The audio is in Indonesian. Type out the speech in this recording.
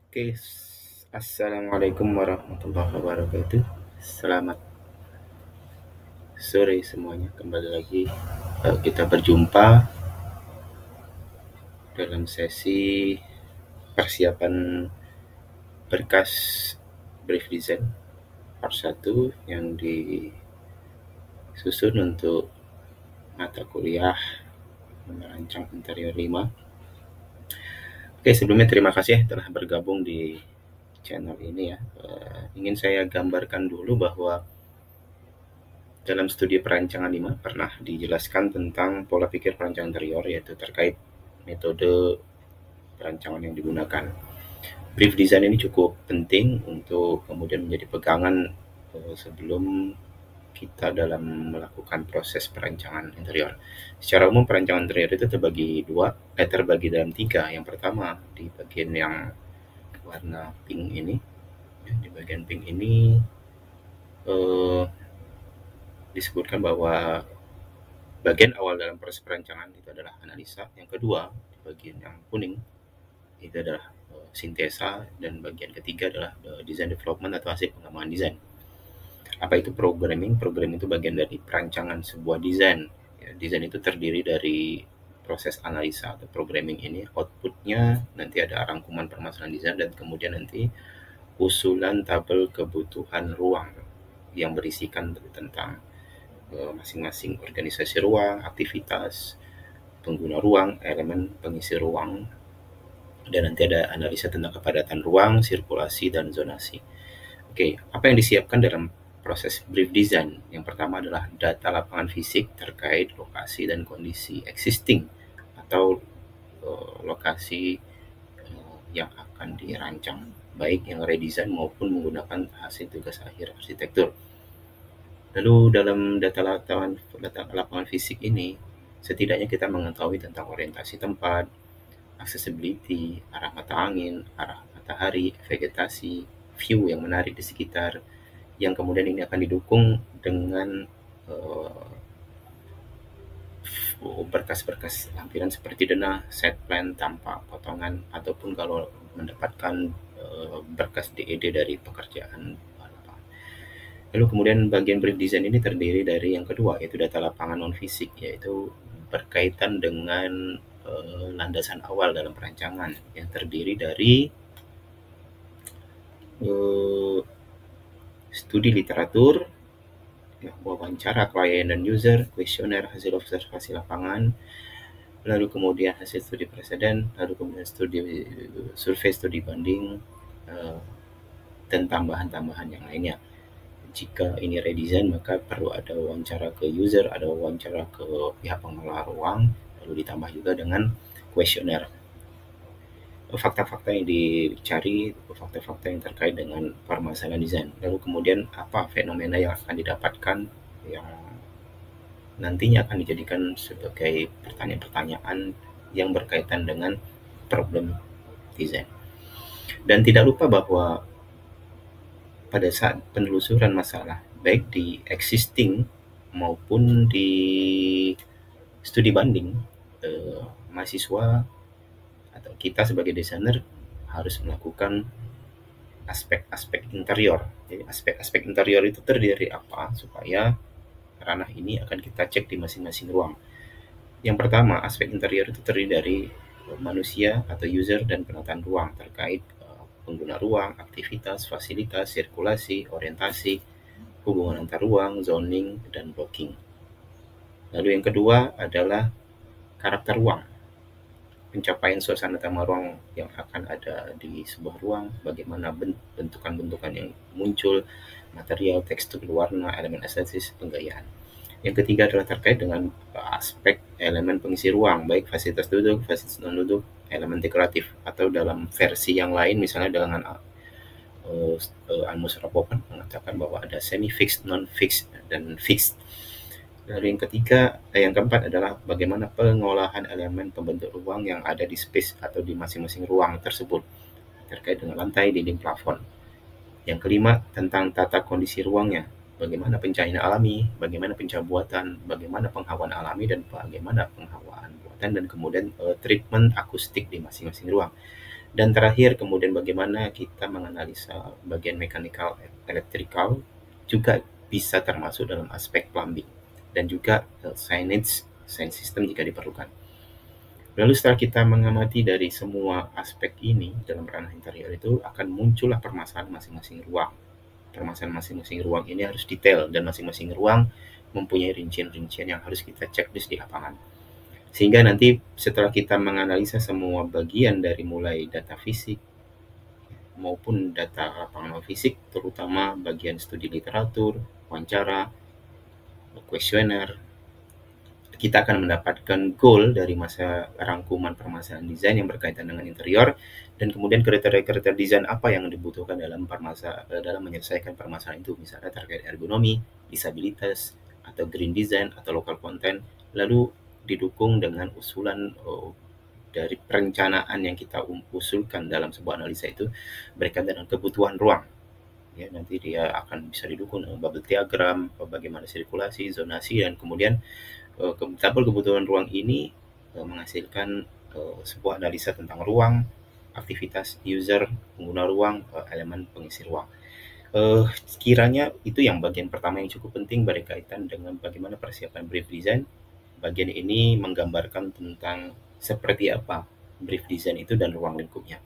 Oke, assalamualaikum warahmatullahi wabarakatuh. Selamat sore semuanya. Kembali lagi kita berjumpa dalam sesi persiapan berkas brief design part 1 yang disusun untuk mata kuliah merancang interior 5. Oke, sebelumnya terima kasih telah bergabung di channel ini ya. Ingin saya gambarkan dulu bahwa dalam studi perancangan 5 pernah dijelaskan tentang pola pikir perancangan interior, yaitu terkait metode perancangan yang digunakan. Brief design ini cukup penting untuk kemudian menjadi pegangan sebelum kita dalam melakukan proses perancangan interior. Secara umum perancangan interior itu terbagi dalam 3. Yang pertama di bagian yang warna pink ini. Di bagian pink ini eh, disebutkan bahwa bagian awal dalam proses perancangan itu adalah analisa. Yang kedua, di bagian yang kuning itu adalah sintesa, dan bagian ketiga adalah design development atau hasil pengembangan desain. Apa itu programming? Programming itu bagian dari perancangan sebuah desain. Ya, desain itu terdiri dari proses analisa atau programming ini. Outputnya nanti ada rangkuman permasalahan desain dan kemudian nanti usulan tabel kebutuhan ruang yang berisikan tentang masing-masing organisasi ruang, aktivitas pengguna ruang, elemen pengisi ruang, dan nanti ada analisa tentang kepadatan ruang, sirkulasi, dan zonasi. Oke, apa yang disiapkan dalam proses brief design? Yang pertama adalah data lapangan fisik terkait lokasi dan kondisi existing atau lokasi yang akan dirancang, baik yang redesign maupun menggunakan hasil tugas akhir arsitektur. Lalu dalam data lapangan fisik ini, setidaknya kita mengetahui tentang orientasi tempat, accessibility, arah mata angin, arah matahari, vegetasi, view yang menarik di sekitar, yang kemudian ini akan didukung dengan berkas-berkas lampiran seperti denah, set plan tanpa potongan, ataupun kalau mendapatkan berkas DED dari pekerjaan. Lalu kemudian bagian brief design ini terdiri dari yang kedua, yaitu data lapangan non fisik, yaitu berkaitan dengan landasan awal dalam perancangan yang terdiri dari studi literatur, wawancara klien dan user, kuesioner, hasil observasi lapangan, lalu kemudian hasil studi preseden, lalu kemudian survei studi banding, dan tambahan-tambahan yang lainnya. Jika ini redesign, maka perlu ada wawancara ke user, ada wawancara ke pihak pengelola ruang, lalu ditambah juga dengan kuesioner. Fakta-fakta yang dicari, fakta-fakta yang terkait dengan permasalahan desain. Lalu kemudian apa fenomena yang akan didapatkan yang nantinya akan dijadikan sebagai pertanyaan-pertanyaan yang berkaitan dengan problem desain. Dan tidak lupa bahwa pada saat penelusuran masalah, baik di existing maupun di studi banding, mahasiswa atau kita sebagai desainer harus melakukan aspek-aspek interior. Jadi aspek-aspek interior itu terdiri dari apa, supaya ranah ini akan kita cek di masing-masing ruang. Yang pertama, aspek interior itu terdiri dari manusia atau user dan penataan ruang terkait pengguna ruang, aktivitas, fasilitas, sirkulasi, orientasi, hubungan antar ruang, zoning, dan blocking. Lalu yang kedua adalah karakter ruang. Pencapaian suasana tema ruang yang akan ada di sebuah ruang, bagaimana bentukan-bentukan yang muncul, material, tekstur, warna, elemen estetis, penggayaan. Yang ketiga adalah terkait dengan aspek elemen pengisi ruang, baik fasilitas duduk, fasilitas non-duduk, elemen dekoratif, atau dalam versi yang lain misalnya dengan Almus Rapopan mengatakan bahwa ada semi-fixed, non-fixed, dan fixed. Lalu yang keempat adalah bagaimana pengolahan elemen pembentuk ruang yang ada di space atau di masing-masing ruang tersebut terkait dengan lantai, dinding, plafon. Yang kelima tentang tata kondisi ruangnya, bagaimana pencahayaan alami, bagaimana pencabuatan, bagaimana penghawaan alami, dan bagaimana penghawaan buatan, dan kemudian treatment akustik di masing-masing ruang. Dan terakhir kemudian bagaimana kita menganalisa bagian mechanical, electrical, juga bisa termasuk dalam aspek plumbing dan juga signage, sound system jika diperlukan. Lalu setelah kita mengamati dari semua aspek ini dalam ranah interior itu akan muncullah permasalahan masing-masing ruang. Permasalahan masing-masing ruang ini harus detail dan masing-masing ruang mempunyai rincian-rincian yang harus kita checklist di lapangan. Sehingga nanti setelah kita menganalisa semua bagian dari mulai data fisik maupun data lapangan fisik, terutama bagian studi literatur, wawancara, kuesioner, kita akan mendapatkan goal dari masa rangkuman permasalahan desain yang berkaitan dengan interior, dan kemudian kriteria-kriteria desain apa yang dibutuhkan dalam menyelesaikan permasalahan itu, misalnya terkait ergonomi, disabilitas, atau green design, atau local content, lalu didukung dengan usulan dari perencanaan yang kita usulkan dalam sebuah analisa itu berkaitan dengan kebutuhan ruang. Ya, nanti dia akan bisa didukung dengan bubble diagram, bagaimana sirkulasi, zonasi, dan kemudian tabel kebutuhan ruang ini menghasilkan sebuah analisa tentang ruang, aktivitas user, pengguna ruang, elemen pengisi ruang. Kiranya itu yang bagian pertama yang cukup penting berkaitan dengan bagaimana persiapan brief design. Bagian ini menggambarkan tentang seperti apa brief design itu dan ruang lingkupnya.